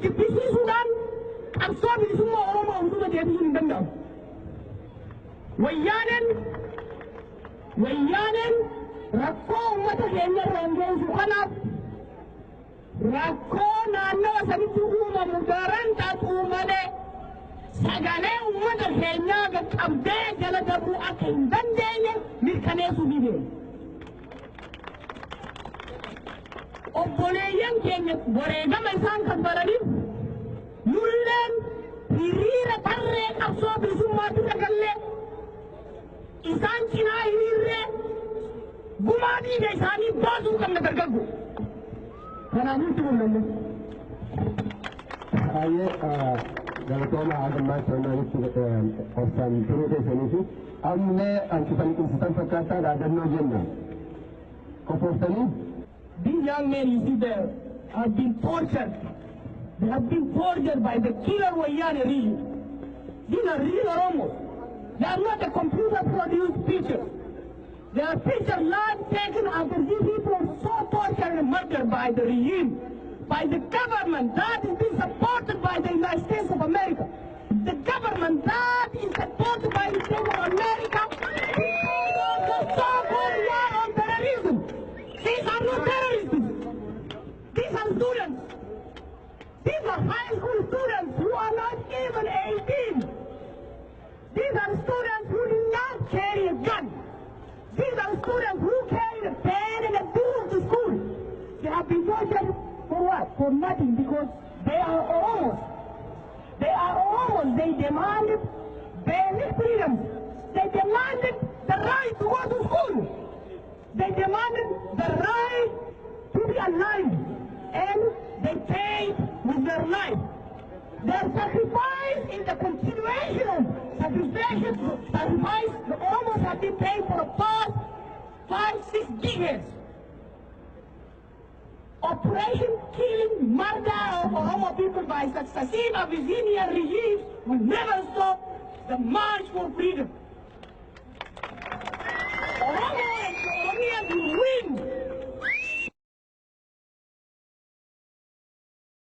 jibbisiisuudhaan qabsoo bilisummaa Oromoo utuma deebisuu hin danda'amu. Wayyaaneen rakkoo uummata keenya irraan geessu kanaaf rakkoo naannawa sanitti uumamu daran taa'uu malee sagalee uummata keenyaa qaqqabdee jala darbuu akka hin dandeenye mirkaneessuu ni deema. Obboleeyyan keenya wareegama isaan kan baraniif nulleen hiriira tarree qabsoo bilisummaatti dagallee isaan cinaa hiriirree gumaa dhiiga isaanii baasuu qabna dargaggo. Kanaaf nuti mul'anne. Galatooma haadammaa sirnaanis obsaan turuu keessanii fi ammoo ankisan qinsisan fakkaataa dhaadannoo jenna. Qophoftanii? These young men you see there have been tortured. They have been tortured by the killer Wayane regime. These are real Oromos. They are not a computer-produced pictures. They are pictures live taken after these people are so tortured and murdered by the regime, by the government that is being supported by the United States of America. The government that is supported by the States of America because of the so-called war on terrorism. These are not terrorists. These are students. These are high school students who are not even 18. These are students who do not carry a gun. These are students who carry a pen and a tool to school. They have been tortured for what? For nothing, because they are Oromos. They are Oromos. They demanded basic freedoms. They demanded the right to go to school. They demanded the right to be alive. And they paid with their life. Their sacrifice is the continuation sacrifice the Oromos have been paying for the past 5-6 decades. Operation killing, murder of Oromo people by successive Abyssinian regimes will never stop the march for freedom.